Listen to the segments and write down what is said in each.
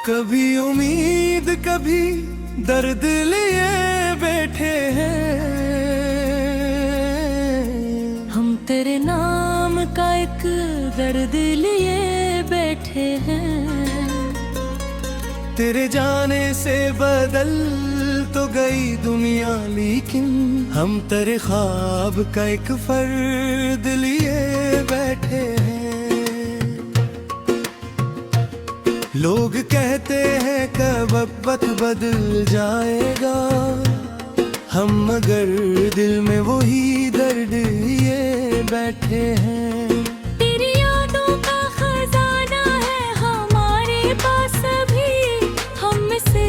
कभी उम्मीद कभी दर्द लिए बैठे हैं। हम तेरे नाम का एक दर्द लिए बैठे हैं। तेरे जाने से बदल तो गई दुनिया, लेकिन हम तेरे ख्वाब का एक फर्द लिए बैठे हैं। लोग कहते हैं कब वक्त बदल जाएगा, हम मगर दिल में वही दर्द लिए बैठे हैं। तेरी यादों का खजाना है हमारे पास अभी, हम से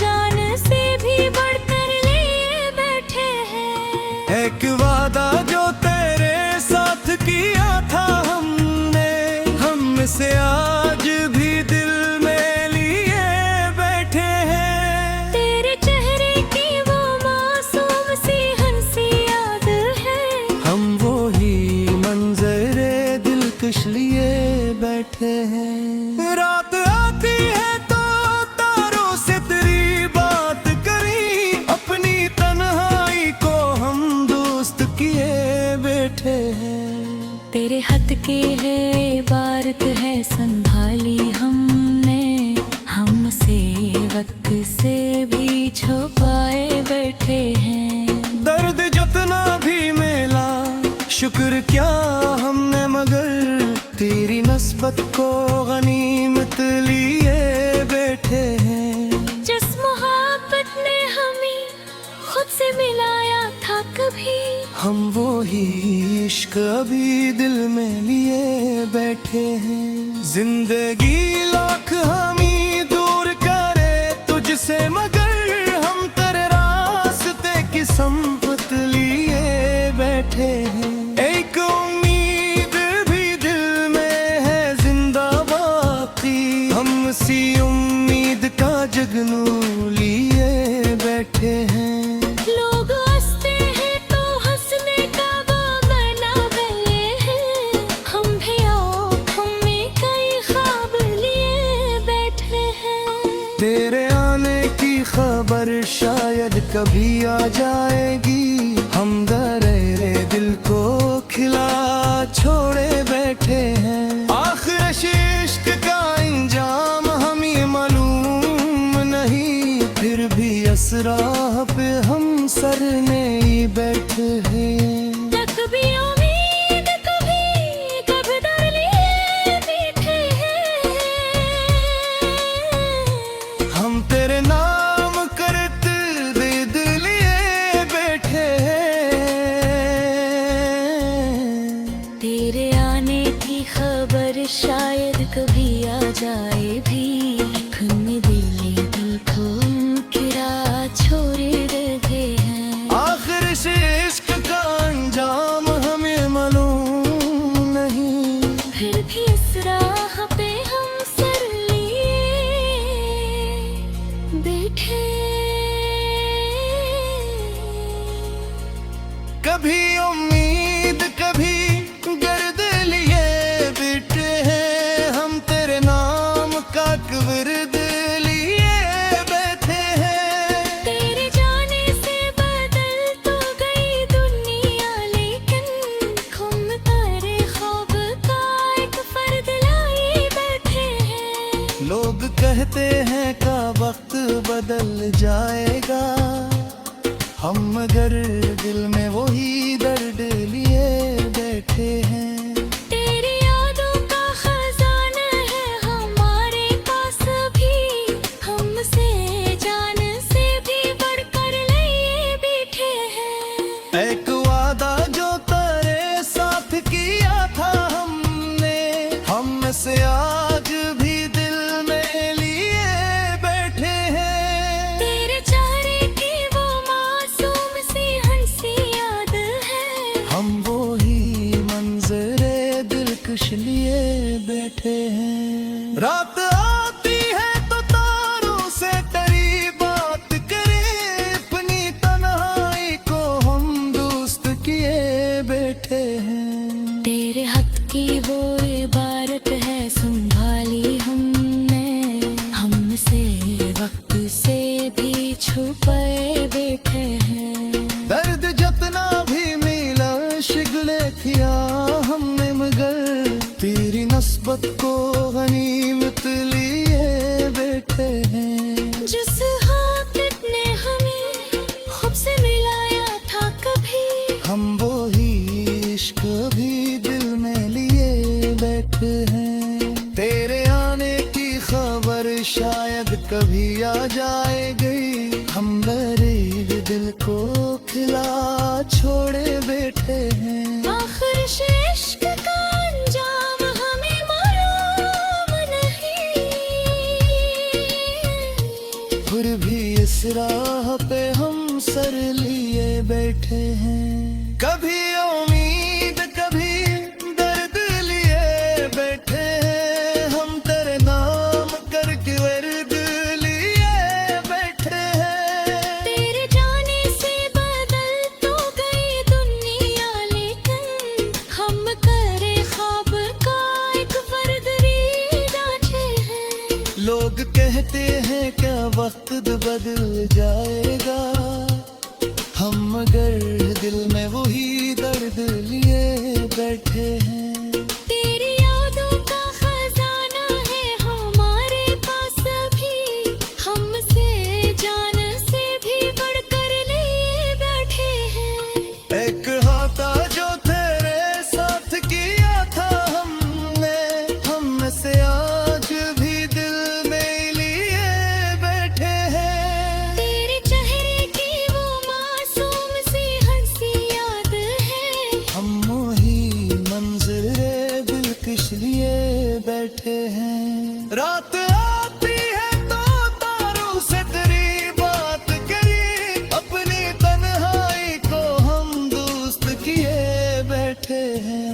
जान से भी बढ़कर लिए बैठे हैं। एक वादा जो तेरे साथ किया था हमने, हम से आज भी दिल में लिए बैठे हैं। तेरे चेहरे की वो मासूम सी हंसी याद है, हम वो ही मंजरे दिलकश लिए बैठे हैं। रात आती है तो तारों से तेरी बात करी, अपनी तन्हाई को हम दोस्त किए बैठे हैं। तेरे हाथ के है इबारत है संभाली हमने, हमसे वक्त से भी छुपाए बैठे हैं। दर्द जितना भी मिला शुक्र क्या हमने, मगर तेरी नस्बत को गनीमत लिए बैठे हैं। जिस मोहब्बत ने हमें खुद से मिलाया था कभी, हम वो ही इश्क अभी दिल में लिए बैठे हैं। जिंदगी लाख हमें दूर करे तुझसे, मगर हम तेरे रास्ते की संपत लिए बैठे हैं। एक उम्मीद भी दिल में है जिंदा बाकी, हम सी उम्मीद का जगनू लिए बैठे हैं। लोग हंसते हैं तो हंसने का वो बना भले हैं, हम भी आँखों में कई ख्वाब लिए बैठे हैं। तेरे आने की खबर शायद कभी आ जाएगी, हम दरेरे दिल को खिला छोड़े बैठे हैं। आखिर इश्क का इंजाम हमें मालूम नहीं, फिर भी असरा पे हम सर नहीं बैठे हैं। कभी उम्मीद कभी कभी लिए बैठे हैं। हम तेरे नाम करते दिल लिए बैठे हैं। तेरे आने की खबर शायद कभी आ जाए भी, अपने दिल को किरा छोड़े रहे हैं। आखिर इस इश्क का अंजाम हमें मालूम नहीं, फिर भी इस राह पे हम सर लिए बैठे। कभी उम्मीद कभी गर्द लिए बैठे हैं। हम तेरे नाम का वर्द लिए बैठे हैं। तेरे जाने से बदल तो गई दुनिया, लेकिन हम तेरे ख्वाब का एक फर्द लाए बैठे हैं। लोग कहते हैं का वक्त बदल जाएगा, हम मगर दिल में वही दर्द लिए बैठे हैं। तेरी यादों का खजाना है हमारे पास अभी, हमसे जान से भी बढ़कर लिए बैठे हैं। एक वादा जो तेरे साथ किया था हमने, हम से आज भी दिल में लिए बैठे हैं। तेरे चेहरे की वो मासूम सी हंसी याद है, हम वो ही मंजरे दिलकश लिए बैठे हैं। रात आती है तो तारों से तेरी बात करे, अपनी तन्हाई को हम दोस्त किए बैठे हैं। तेरे हाथ की वो इबारत है संभाली हमने, हम को खिला छोड़े बैठे हैं। आखिर इश्क का अंजाम हमें मालूम नहीं, फिर भी इस राह पे हम सर लिए बैठे हैं। कभी उम्मीद कभी दर्द लिए बैठे हैं, हम तेरे नाम करके वर्द लिए बैठे हैं। तेरे जाने से बदल तो गई दुनिया, लेकिन हम करे ख्वाब का एक फर्द बैठे हैं। लोग कहते हैं क्या वक्त बदल जाएगा, हम मगर दिल में वही दर्द लिए बैठे हैं। तेरी यादों का खजाना है हमारे पास अभी, हमसे जान से भी बढ़कर लिए बैठे हैं। एक हाथा जो तेरे साथ किया था हमने, हम से आज भी दिल में लिए बैठे हैं। तेरे चेहरे की वो मासूम सी हंसी याद है, हम वही मंजरे दिलकश लिए बैठे हैं। रात आती है तो तारों से तेरी बात करी, अपनी तन्हाई को हम दोस्त किए बैठे हैं।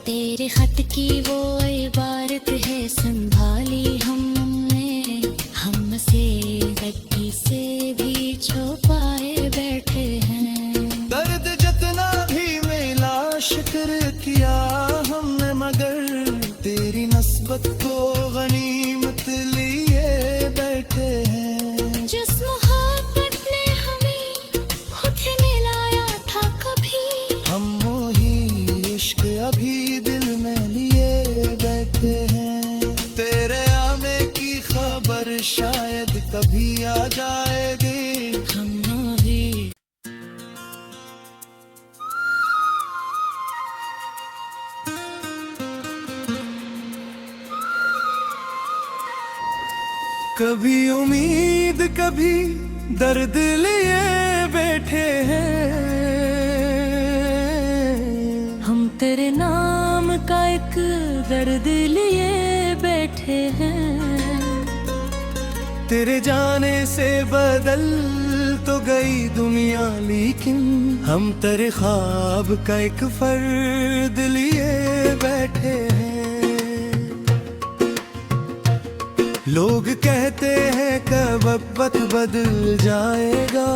तेरे खत की वो इबारत है संभाली हमने, हमसे गद्दी से भी छुपाए बैठे हैं। दर्द जितना भी मिला शुक्र किया हमने, मगर तेरी नस्बत को गनीमत लिए बैठे हैं। जिस मोहब्बत ने हमें खुद से मिलाया था कभी, हम वही इश्क अभी दिल में लिए बैठे हैं। तेरे आने की खबर शायद कभी आ जाएगी, हम भी कभी उम्मीद कभी दर्द लिए बैठे हैं। हम तेरे नाम का एक दर्द लिए बैठे हैं। तेरे जाने से बदल तो गई दुनिया, लेकिन हम तेरे ख्वाब का एक फर्द लिए बैठे हैं। लोग कहते हैं कब वक्त बदल जाएगा,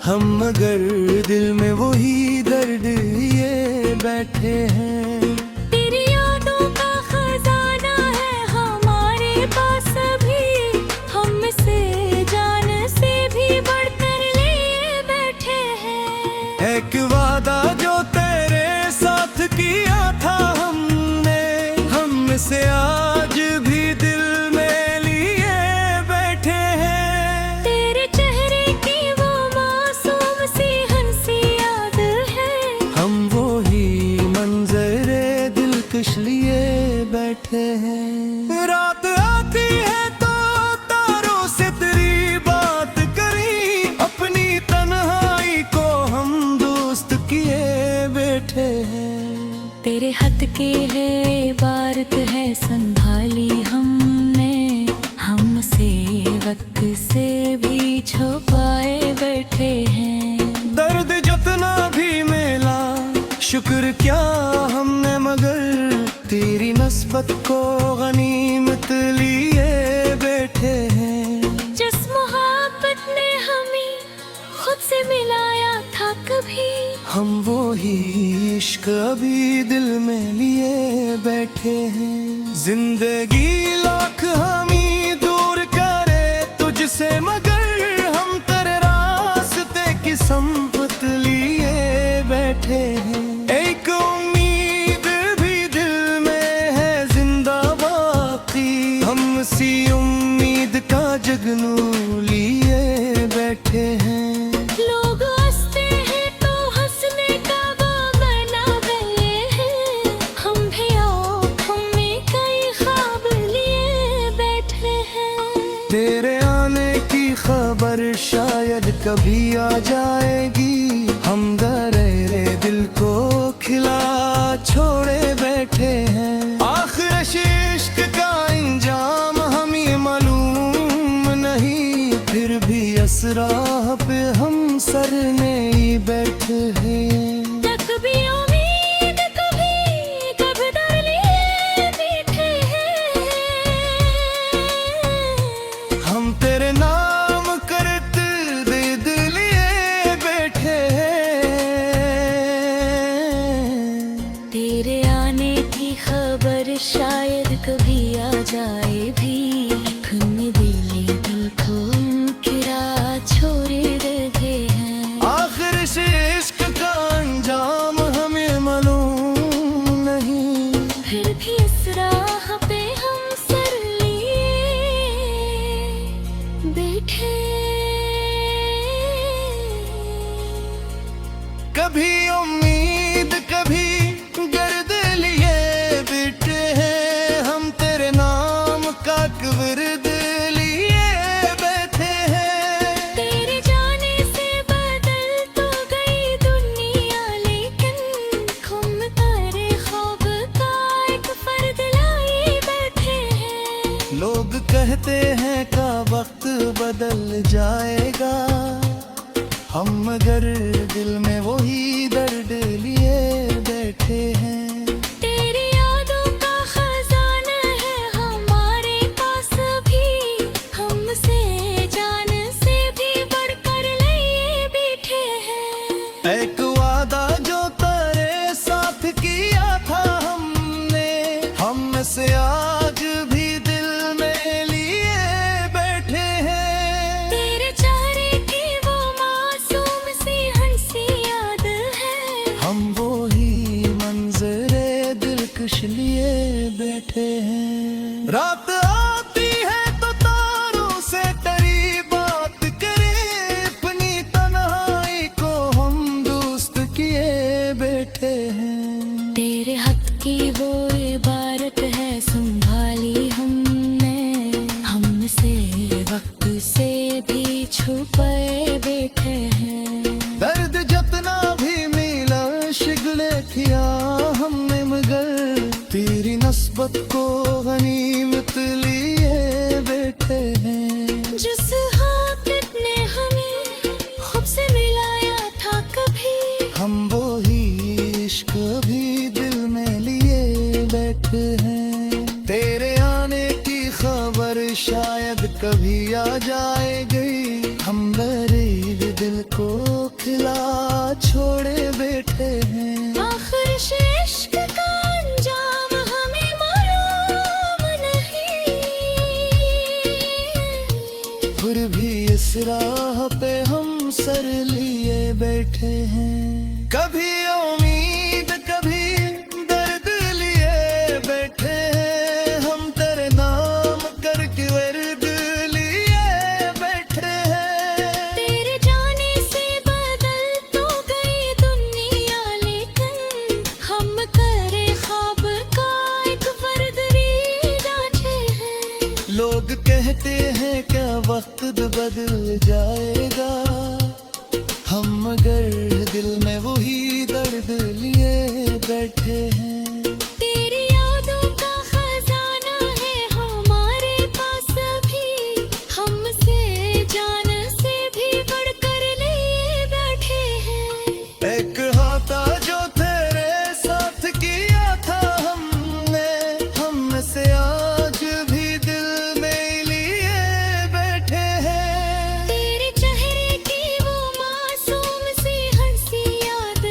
हम मगर दिल में वही दर्द लिए बैठे हैं। तेरी यादों का खजाना है हमारे पास अभी, हमसे जान से भी बढ़कर लिए बैठे हैं। एक वादा जो तेरे साथ किया था हमने, हमसे आज भी दिल में लिए बैठे हैं। तेरे चेहरे की वो मासूम सी हंसी याद है, हम वही मंजरे दिलकश लिए बैठे हैं। रात आती है तो तारों से तेरी बात करी, अपनी तन्हाई को हम दोस्त किए बैठे हैं। तेरे हाथ की है इबारत है संभाली हमने, हमसे वक्त से भी छुपाए बैठे हैं। दर्द जितना भी मिला शुक्र क्या हमने, मगर तेरी नस्बत को गनीमत लिए बैठे हैं। जिस मोहब्बत ने हमें खुद से मिलाया था कभी, हम वही इश्क अभी दिल में लिए बैठे हैं। जिंदगी लाख हमें दूर करे तुझसे, मगर हम तेरे रास्ते की संपत लिए बैठे हैं। एक उम्मीद भी दिल में है जिंदा बाकी, हम सी उम्मीद का जगनू लिए बैठे हैं। लोग हंसते हैं तो हंसने का वो बना गए हैं, हम भी आँखों में कई ख्वाब लिए बैठे हैं। तेरे आने की खबर शायद कभी आ जाएगी, हम दरेरे दिल को खिला छोड़े बैठे हैं। आखिर इश्क का इंजाम हमें मालूम नहीं, फिर भी असरा पे हम सर नहीं बैठे हैं। कभी उम्मीद कभी कब डर लिए बैठे हैं। हम तेरे नाम करते दे लिए बैठे हैं। तेरे आने की खबर शायद कभी आ जाए भी, खुन्ने दिले दिल को किरा छोड़े रहे हैं। आखिर से इश्क का अंजाम हमें मालूम नहीं, फिर भी इस राह पे हम सर लिए बैठे। कभी उम्मीद कभी गर्द लिए बैठे हैं। हम तेरे नाम का विरद लिए बैठे हैं। तेरे जाने से बदल तो गई दुनिया, लेकिन खुम पर ख्वाब का एक फर्द लाए बैठे हैं। लोग कहते हैं का वक्त बदल जाएगा, हम मगर दिल में वही दर्द लिए बैठे हैं। तेरी यादों का खजाना है हमारे पास भी, हमसे जान से भी बढ़कर लिए बैठे हैं। एक वादा जो तेरे साथ किया था हमने, हम से आज भी दिल में लिए बैठे हैं। तेरे चेहरे की वो मासूम सी हंसी याद है, हम वो ही मंजरे दिलकश लिए बैठे हैं। रात आती है तो तारों से तेरी बात करे, अपनी तन्हाई को हम दोस्त किए बैठे हैं। तेरे हक की वो इबारत है संभाली हमने, हमसे वक्त से भी छुपाए बैठे हैं। दर्द जितना भी मिला शिगले किया हमने, मगर तेरी नस्बत को गनीमत लिए बैठे हैं। जिस हाकिक ने हमें खुद से मिलाया था कभी, हम वो ही इश्क भी दिल में लिए बैठे हैं। तेरे आने की खबर शायद कभी आ जाएगी, हम गरीब दिल को खिला छोड़े बैठे हैं। आखिर से इश्क का अंजाम हमें मालूम नहीं, फिर भी इस राह पे हम सर लिए बैठे हैं। कभी उम्मीद कभी दर्द लिए बैठे हैं। हम तेरे नाम करके वर्द लिए बैठे हैं। तेरे जाने से बदल तो गई दुनिया, लेकिन हम करे ख्वाब का एक फर्द लिए बैठे हैं। लोग कहते हैं क्या वक्त बदल जाएगा, हम मगर दिल में वही दर्द लिए बैठे हैं। तेरी यादों का खजाना है हमारे पास भी, हमसे जान से भी बढ़कर लिए बैठे हैं। एक हाथा जो तेरे साथ किया था हमने, हम से आज भी दिल में लिए बैठे हैं। तेरे चेहरे की वो मासूम सी हंसी याद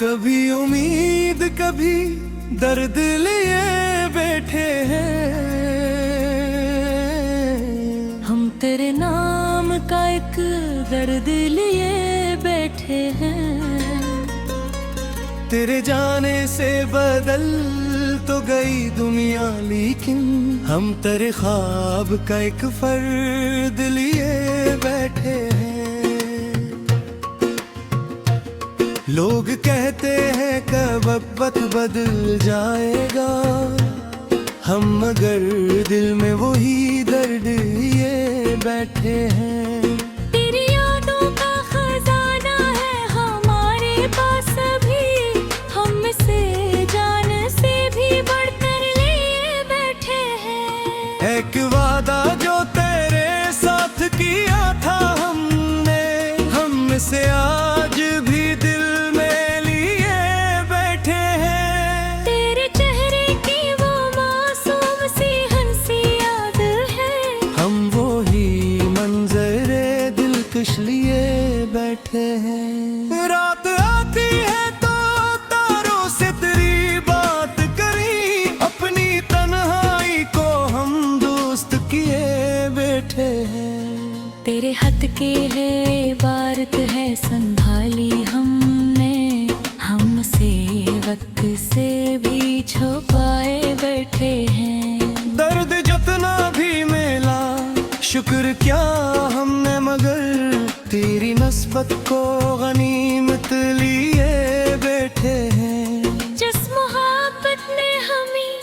कभी उम्मीद कभी दर्द लिए बैठे हैं। हम तेरे नाम का एक दर्द लिए बैठे हैं। तेरे जाने से बदल तो गई दुनिया, लेकिन हम तेरे ख्वाब का एक फर्द लिए बैठे हैं। लोग कहते हैं कब वक्त बदल जाएगा, हम मगर दिल में वही दर्द लिए बैठे हैं। तेरी यादों का खजाना है हमारे पास अभी, हमसे जान से भी बढ़कर लिए बैठे हैं। एक वादा जो तेरे साथ किया था हमने, हमसे आज भी दिल में लिए बैठे हैं। तेरे चेहरे की वो मासूम सी हंसी याद है, हम वो ही मंजरे दिलकश लिए बैठे हैं। रात आती है तो तारों से तेरी बात करी, अपनी तन्हाई को हम दोस्त किए बैठे हैं। तेरे हाथ के है इबारत है संभाली हमने, हमसे वक्त से भी छुपाए बैठे हैं। दर्द जितना भी मिला शुक्र क्या हमने, मगर तेरी नस्बत को गनीमत लिए बैठे हैं। जिस मोहब्बत ने हमें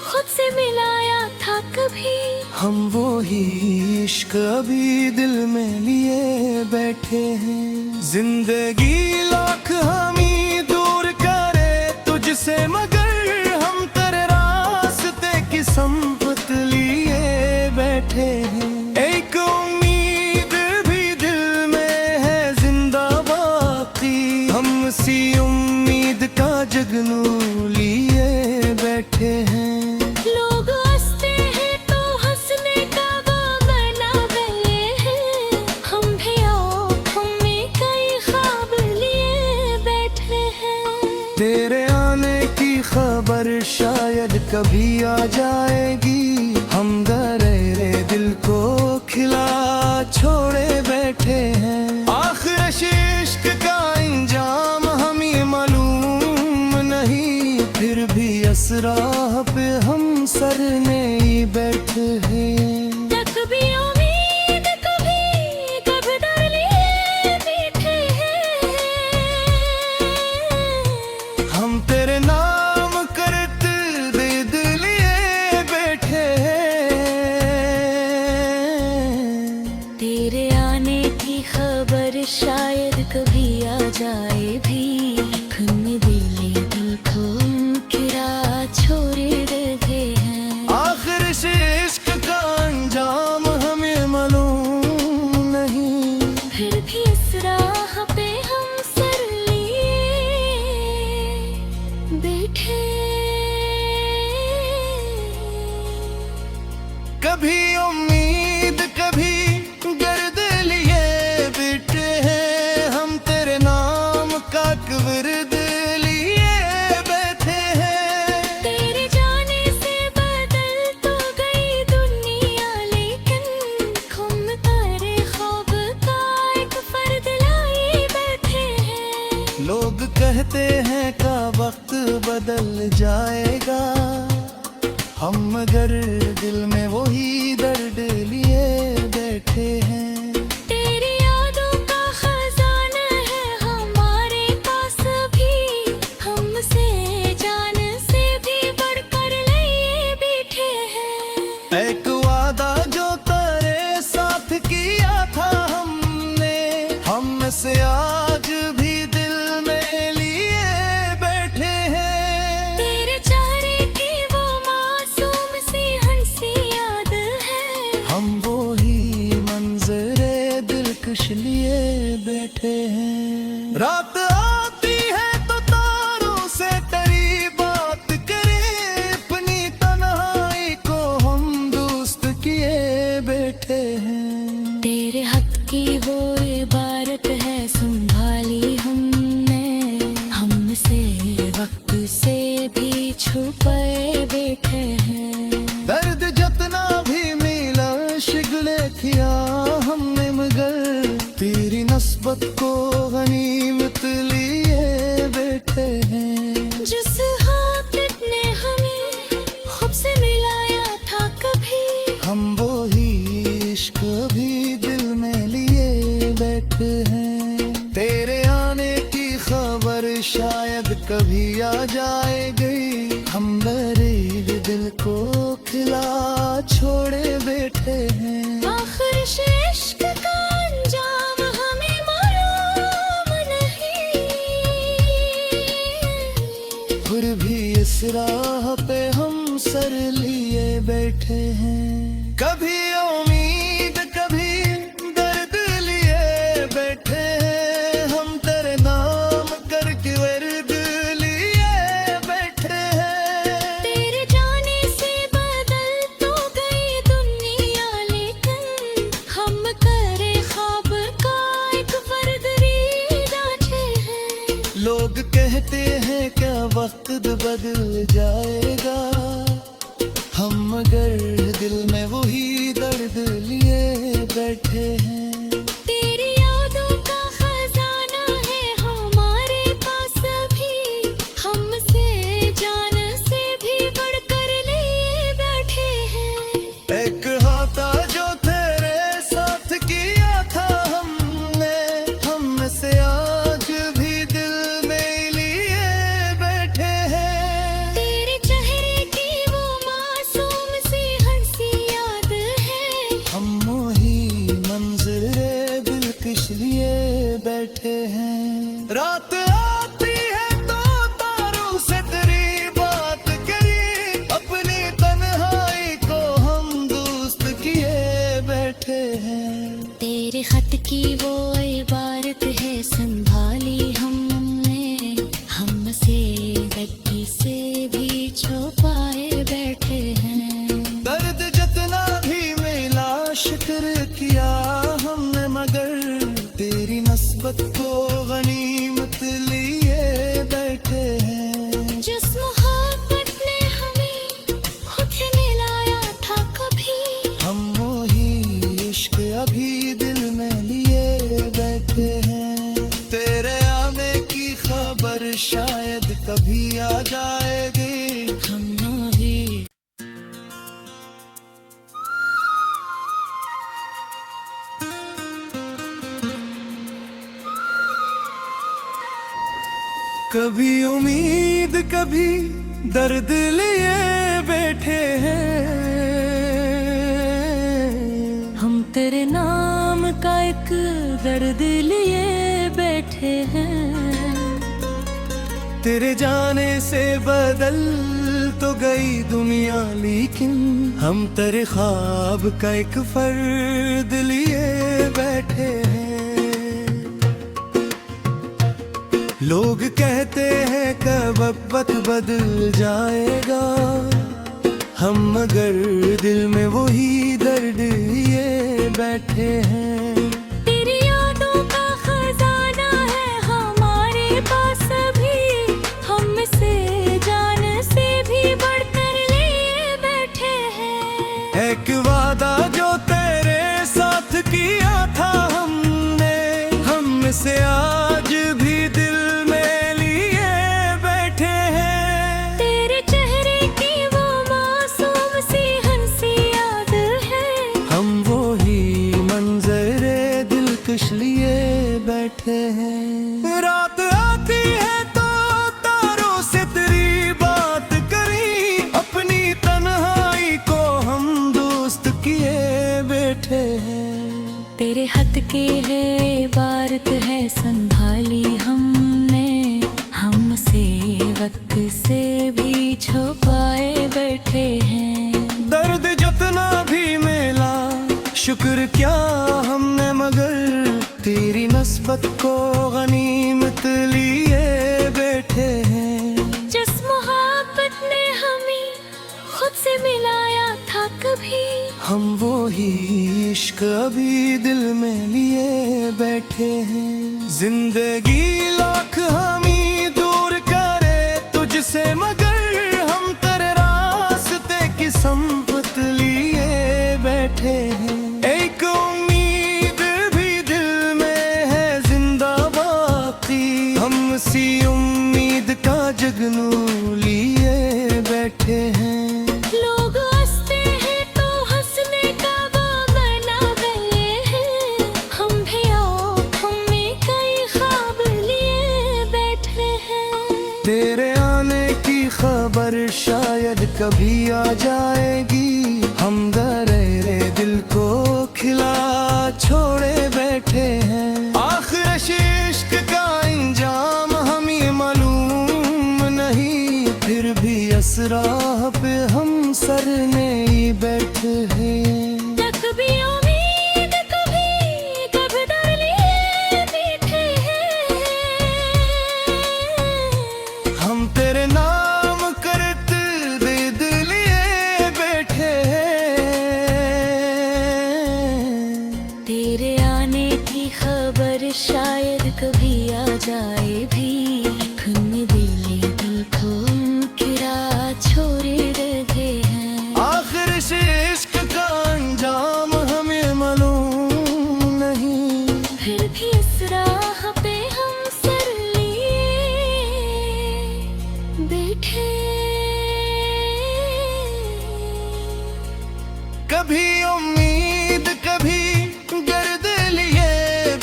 खुद से मिलाया था कभी, हम वो ही इश्क अभी दिल में लिए बैठे हैं। जिंदगी लाख हमें दूर करे तुझसे, मगर हम तेरे रास्ते की संपत लिए बैठे हैं। एक उम्मीद भी दिल में है जिंदा बाकी, हम सी उम्मीद का जगनू लिए बैठे हैं। लोग हंसते हैं तो हंसने का वो बना गए हैं, हम भी आँखों में कई ख्वाब लिए बैठे हैं। तेरे आने की खबर शायद कभी आ जाएगी, हम दरेरे दिल को खिला छोड़े बैठे हैं। आखिर इश्क का इंजाम हमें मालूम नहीं, फिर भी असरा पे हम सर नहीं बैठे हैं। कभी उम्मीद कभी कदर लिए बैठे हैं। हम तेरे नाम करते दर्द लिए बैठे हैं। तेरे आने की खबर शायद कभी आ जाए भी, खुद दिल को किरा छोड़े रहे हैं। आखिर इस इश्क का अंजाम हमें मालूम नहीं, फिर भी इस राह पे हम सर लिए बैठे। कभी उम्मीद कभी गर्द लिए बैठे हैं। हम तेरे नाम का विरद लिए बैठे हैं। तेरे जाने से बदल तो गई दुनिया, लेकिन हम तेरे ख्वाब का एक फर्द लाई बैठे हैं। लोग कहते हैं का वक्त बदल जाएगा, हम मगर दिल में वही दर्द लिए बैठे हैं। तेरी यादों का खजाना है हमारे पास अभी, हमसे जान से भी बढ़कर लिए बैठे हैं। एक वादा जो तेरे साथ किया था हमने, हमसे आज भी दिल में लिए बैठे हैं। तेरे चेहरे की वो मासूम सी हंसी याद है, हम वो ही मंजरे दिलकश लिए बैठे हैं। रात आती है तो तारों से तेरी बात करें, अपनी तन्हाई को हम दोस्त किए बैठे हैं। तेरे हाथ की वो इबारत है संभाली हमने, हमसे नस्बत को गनीमत लिए बैठे हैं। जिस हाकिम ने हमें खुद से मिलाया था कभी, हम वो ही इश्क भी दिल में लिए बैठे हैं। तेरे आने की खबर शायद कभी आ जाएगी, हम गरीब दिल को खिला छोड़े बैठे हैं। आखिर इश्क का अंजाम हमें मालूम नहीं, फिर भी इस राह पे हम सर लिए बैठे हैं। कभी उम्मीद कभी दर्द लिए बैठे हैं, हम तेरे नाम करके वर्द लिए बैठे हैं। तेरे जाने से बदल तो गई दुनिया, लेकिन हम करे ख्वाब का एक फर्द रीदाचे हैं। लोग कहते हैं क्या वक्त बदल जाएगा, हम मगर दिल में वही दर्द लिए बैठे हैं। तेरी यादों का खजाना है हमारे पास अभी, हमसे जान से भी बढ़कर लिए बैठे हैं। एक हाथा जो तेरे साथ किया था हमने, हमसे आज भी दिल में लिए बैठे हैं। तेरे चेहरे की वो मासूम सी हंसी याद है, हम वही मंजरे दिलकश लिए बैठे हैं। रात आती है तो तारों से तेरी बात करी, अपनी तन्हाई को हम दोस्त किए बैठे हैं। तेरे खत की वो इबारत है संभाली हमने, हमसे गद्दी से भी छुपाए बैठे हैं। दर्द जितना भी मिला शुक्र किया हमने, मगर तेरी नस्बत को गनीमत लिए बैठे हैं। जिस मोहब्बत ने हमें खुद से मिलाया था कभी, हम वही इश्क अभी दिल में लिए बैठे हैं। तेरे आने की खबर शायद कभी आ जाएगी, हम वही कभी उम्मीद कभी दर्द लिए बैठे हैं। हम तेरे नाम का एक दर्द लिए बैठे हैं। तेरे जाने से बदल तो गई दुनिया, लेकिन हम तेरे ख्वाब का एक फर्द लिए बैठे हैं। लोग कहते हैं कब वक्त बदल जाएगा, हम मगर दिल में वही दर्द लिए बैठे हैं। तेरी यादों का खजाना है हमारे पास अभी, हमसे जान से भी बढ़कर लिए बैठे हैं। एक वादा जो तेरे साथ किया था हमने, हमसे आज भी दिल में लिए बैठे हैं। तेरे चेहरे की वो मासूम सी हंसी याद है, हम वो ही मंजरे दिलकश लिए बैठे हैं। रात आती है तो तारों से तेरी बात करी, अपनी तन्हाई को हम दोस्त किए बैठे हैं। तेरे हद के है इबारत है संभाली हमने, हमसे वक्त से भी छुपाए बैठे हैं। दर्द जितना भी मिला शुक्र क्या हमने, मगर तेरी नस्बत को गनीमत लिए बैठे हैं। जिस मोहब्बत ने हमें खुद से मिलाया था कभी, हम वो ही इश्क अभी दिल में लिए बैठे हैं। जिंदगी लाख हमें दूर करे तुझसे, मगर हम तेरे रास्ते की संपत लिए बैठे हैं। एक उम्मीद भी दिल में है, कभी आ जाएगी। हम दर्रे दिल को खिला छोड़े बैठे हैं। आखिर इश्क का इंजाम हमें मालूम नहीं, फिर भी असरा पे हम सर नहीं बैठे हैं। कभी उम्मीद कभी कभी लिए बैठे हैं। हम तेरे नाम करते दिल लिए बैठे हैं। तेरे आने की खबर शायद कभी आ जाए भी, खुन दिल को किरा छोड़े रहे हैं। आखिर इस इश्क का अंजाम हमें मालूम नहीं, फिर भी इस राह पे हम सर लिए बैठे। कभी उम्मीद कभी गर्द लिए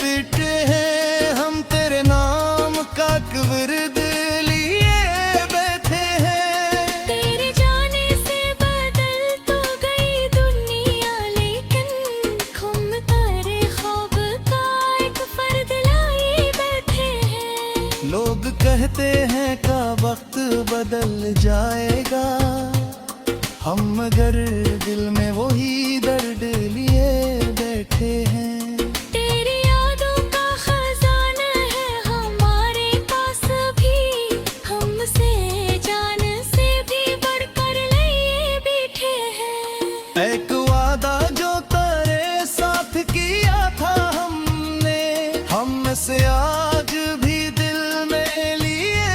बैठे हैं। हम तेरे नाम का वर्द लिए बैठे हैं। तेरे जाने से बदल तो गई दुनिया, लेकिन खुम तारे ख्वाब का एक फर्द लाए बैठे हैं। लोग कहते हैं का वक्त बदल जाएगा, हम मगर दिल में वही दर्द लिए बैठे हैं। तेरी यादों का खजाना है हमारे पास भी, हमसे जान से भी बढ़कर लिए बैठे हैं। एक वादा जो तेरे साथ किया था हमने, हम से आज भी दिल में लिए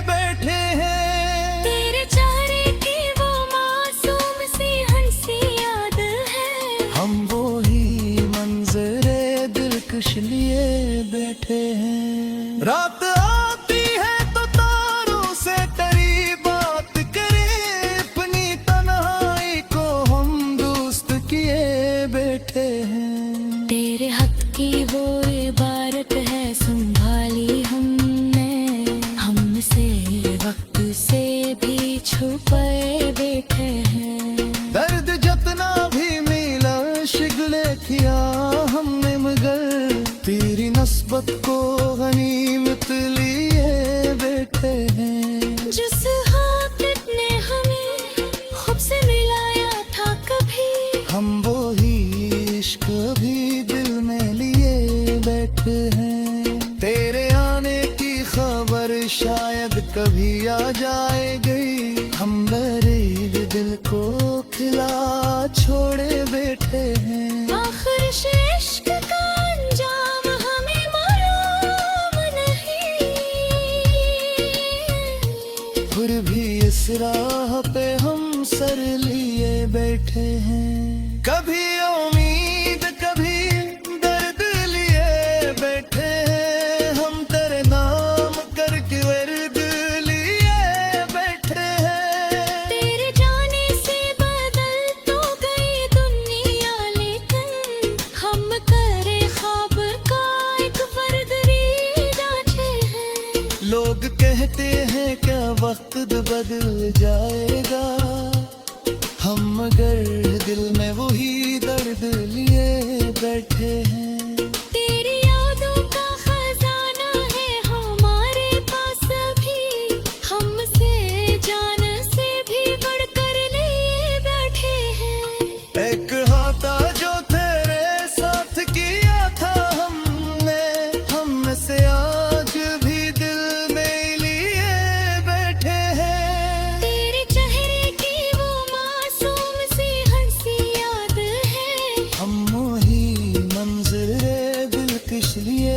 बैठे हैं। तेरे चेहरे की वो मासूम सी हंसी याद है, हम वो ही मंजरे दिलकश लिए बैठे हैं। रात आती है तो तारों से तेरी बात करें, अपनी तन्हाई को हम दोस्त किए बैठे हैं। तेरे हाथ की वो इबारत है संभाली हमने, हमसे वक्त से भी छुपाए बैठे हैं। दर्द जितना भी मिला शिगले किया हमने, मगर तेरी नस्बत को गनीमत लिए बैठे हैं। जिस हाकत ने हमें खुद से मिलाया था कभी, हम वो ही इश्क भी दिल में लिए बैठे हैं। तेरे आने की खबर शायद कभी आ जाएगी, हम मेरे दिल को खिला छोड़े बैठे हैं। आखिर इस इश्क का अंजाम हमें मालूम नहीं, फिर भी इस राह पे हम सर लिए बैठे हैं। कभी उम्मीद कभी दर्द लिए बैठे हैं। हम तेरे नाम करके वर्द लिए बैठे हैं। तेरे जाने से बदल तो गई दुनिया, लेकिन हम करे ख्वाब का एक फर्द लिए बैठे हैं। लोग कहते हैं क्या वक्त बदल जाएगा, हम मगर दिल में वही दर्द लिए बैठे हैं। तेरी यादों का खजाना है हमारे पास भी, हमसे जान से भी बढ़कर लिए बैठे हैं। एक हाथा जो तेरे साथ किया था हमने, हम से आज भी दिल में लिए बैठे हैं। तेरे चेहरे की वो मासूम सी हंसी याद है, हम वही मंजरे दिलकश लिए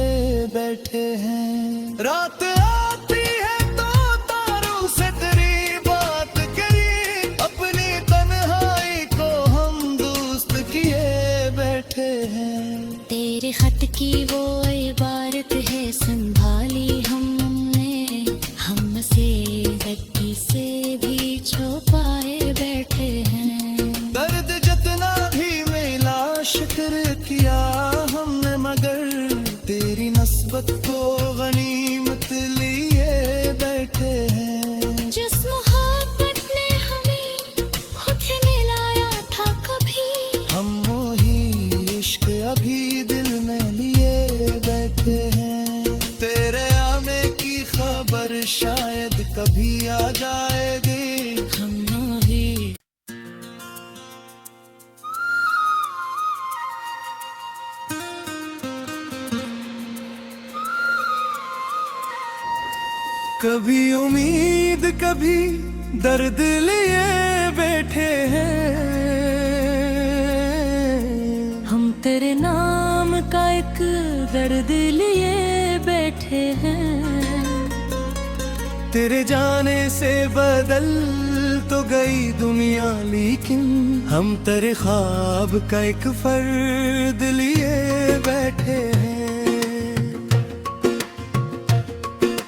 बैठे हैं। रात आती है तो तारों से तेरी बात करी, अपनी तन्हाई को हम दोस्त किए बैठे हैं। तेरे खत की वो इबारत है संभाली हमने, हमसे गद्दी से भी छुपाए बैठे हैं। दर्द जितना भी मिला शुक्र किया हमने, मगर तेरी नस्बत को गनीमत लिए बैठे हैं। जिस मोहब्बत ने हमें कभी उम्मीद कभी दर्द लिए बैठे हैं। हम तेरे नाम का एक दर्द लिए बैठे हैं। तेरे जाने से बदल तो गई दुनिया, लेकिन हम तेरे ख्वाब का एक फर्द लिए बैठे हैं।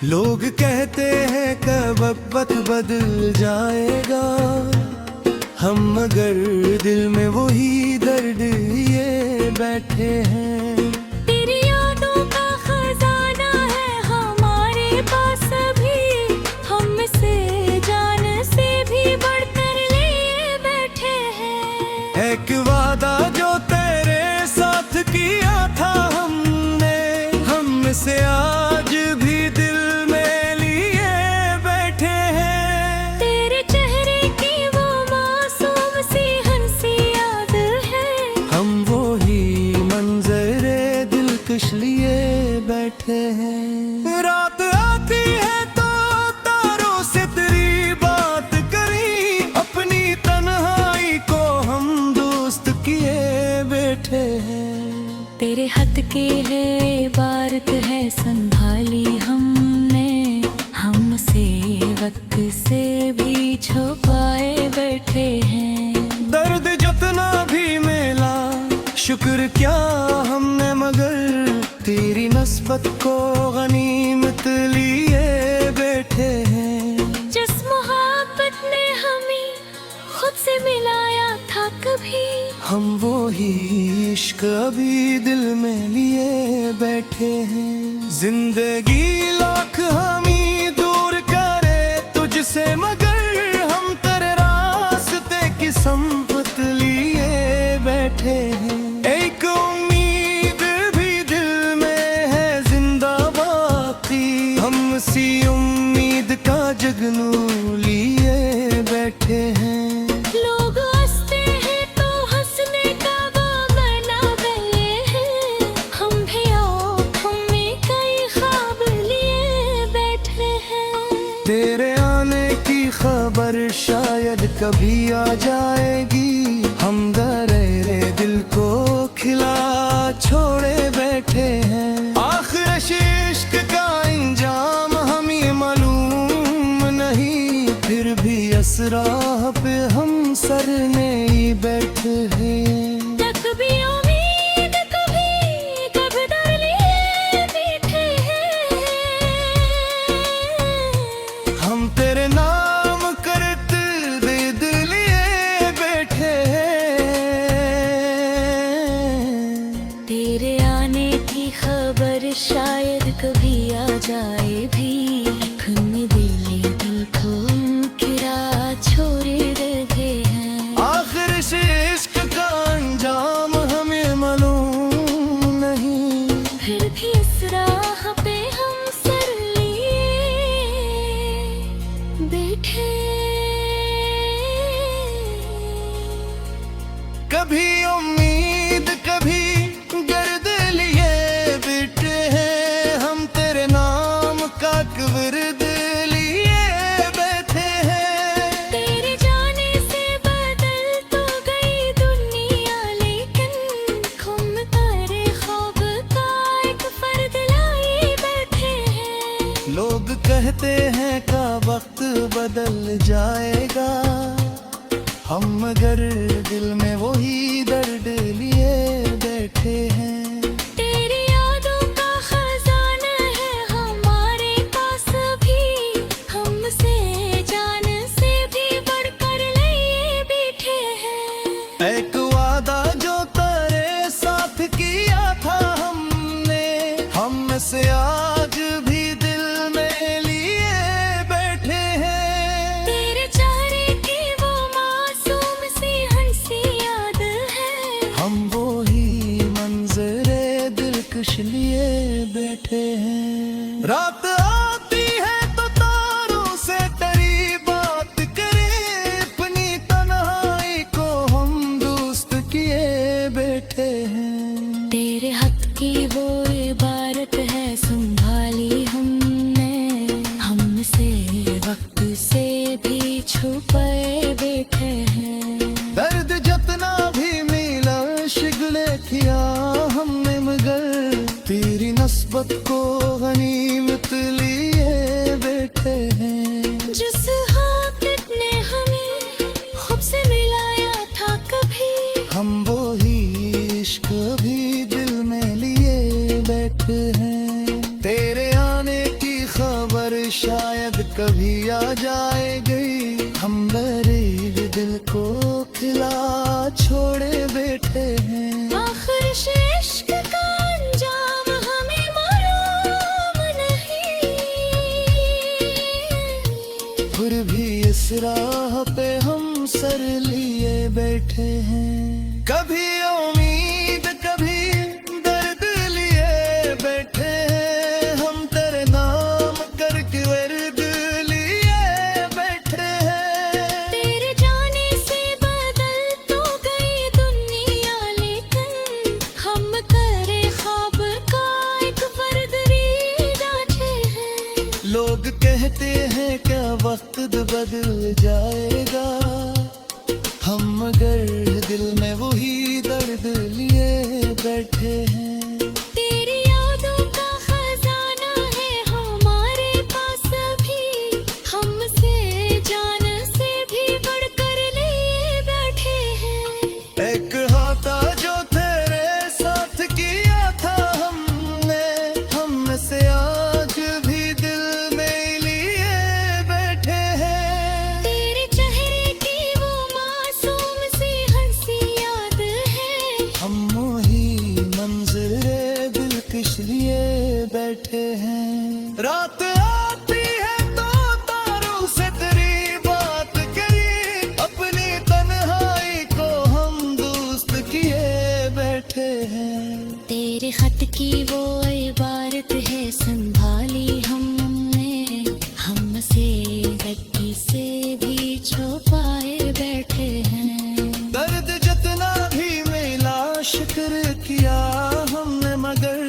लोग कहते हैं कब वक्त बदल जाएगा, हम मगर दिल में वही दर्द लिए बैठे हैं। तेरी यादों का खजाना है हमारे पास अभी, हमसे जान से भी बढ़कर लिए बैठे हैं। एक वादा जो तेरे साथ किया था हमने, हमसे आज भी दिल में लिए बैठे हैं। तेरे चेहरे की वो मासूम सी हंसी याद है, हम वो ही मंजरे दिलकश लिए बैठे हैं। रात आती है तो तारों से तेरी बात करी, अपनी तन्हाई को हम दोस्त किए बैठे हैं। तेरे हाथ की है इबारत है संभाली हमने, हमसे वक्त से भी छुपाए बैठे हैं। दर्द जितना भी मिला शुक्र क्या हमने, मगर तेरी नस्बत को गनीमत लिए बैठे हैं। जिस मोहब्बत ने हमें खुद से मिलाया था कभी, हम वो ही इश्क अभी दिल में लिए बैठे हैं। जिंदगी लाख हमी दूर करे तुझसे, मगर हम तेरे रास्ते की संपत लिए बैठे हैं। एक उम्मीद भी दिल में है जिंदा बाकी, हम सी उम्मीद का जगनू लिए बैठे हैं। लोग हंसते हैं तो हंसने का वो बना गए हैं, हम भी आँखों में कई ख्वाब लिए बैठे हैं। तेरे आने की खबर शायद कभी आ जाएगी, हम दरेरे दिल को खिला छोड़े बैठे हैं। आखिर इश्क का इंजाम हमें मालूम नहीं, फिर भी असरा पे हम सरने ही बैठे हैं। कभी उम्मीद कभी कभी डर लिए बैठे हैं। हम तेरे नाम करते दिल लिए बैठे हैं। तेरे आने की खबर शायद कभी आ जाए भी, खुद दिल को किरा छोड़े रखे हैं। आखिर इस इश्क का अंजाम हमें मालूम नहीं, फिर भी इस राह पे हम सर लिए बैठे। कभी उम्मीद कभी गर्द लिए बैठे हैं। हम तेरे नाम का वर्द लिए बैठे हैं। तेरे जाने से बदल तो गई दुनिया, लेकिन हम तेरे ख्वाब का एक फर्द लाए बैठे हैं। लोग कहते हैं का वक्त बदल जाएगा, हम मगर दिल में वही दर्द लिए बैठे हैं। तेरी यादों का खजाना है हमारे पास अभी, हमसे जान से भी बढ़कर लिए बैठे हैं। एक वादा जो तेरे साथ किया था हमने, हमसे आज भी दिल में लिए बैठे हैं। तेरे चेहरे की वो मासूम सी हंसी याद है, हम वो ही मंजरे दिलकश लिए बैठे हैं। रात आती है तो तारों से तेरी बात करे, अपनी तन्हाई को हम दोस्त किए बैठे हैं। तेरे हाथ की वो इबारत है संभाली हमने, हमसे राह पे हम सर लिए बैठे हैं। कभी उम्मीद कभी दर्द लिए बैठे हैं, हम तेरे नाम करके वर्द लिए बैठे हैं। तेरे जाने से बदल तो गई दुनिया, लेकिन हम करे ख्वाब का एक वर्द री बैठे हैं। लोग कहते हैं क्या वक्त बदल जाएगा, हम मगर दिल में वही दर्द लिए बैठे हैं। तेरी यादों का खजाना है हमारे पास अभी, हमसे जान से भी बढ़कर लिए बैठे हैं। एक हाथा जो तेरे साथ किया था हमने, हम से आज भी दिल में लिए बैठे हैं। तेरे चेहरे की वो मासूम सी हंसी याद है, हम वही मंजरे दिलकश लिए बैठे हैं। रात आती है तो तारों से तेरी बात करी, अपनी तन्हाई को हम दोस्त किए बैठे हैं। तेरे खत की वो इबारत है संभाली हमने, हमसे गद्दी से भी छुपाए बैठे हैं। दर्द जितना भी मिला शुक्र किया हमने, मगर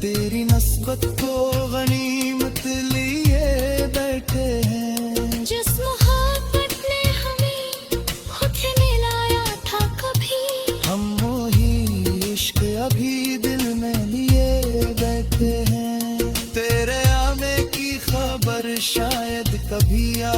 तेरी नस्बत को गनीमत लिए बैठे हैं। जिस मोहब्बत ने हमें खुद मिलाया था कभी, हम वही इश्क अभी दिल में लिए बैठे हैं। तेरे आने की खबर शायद कभी आ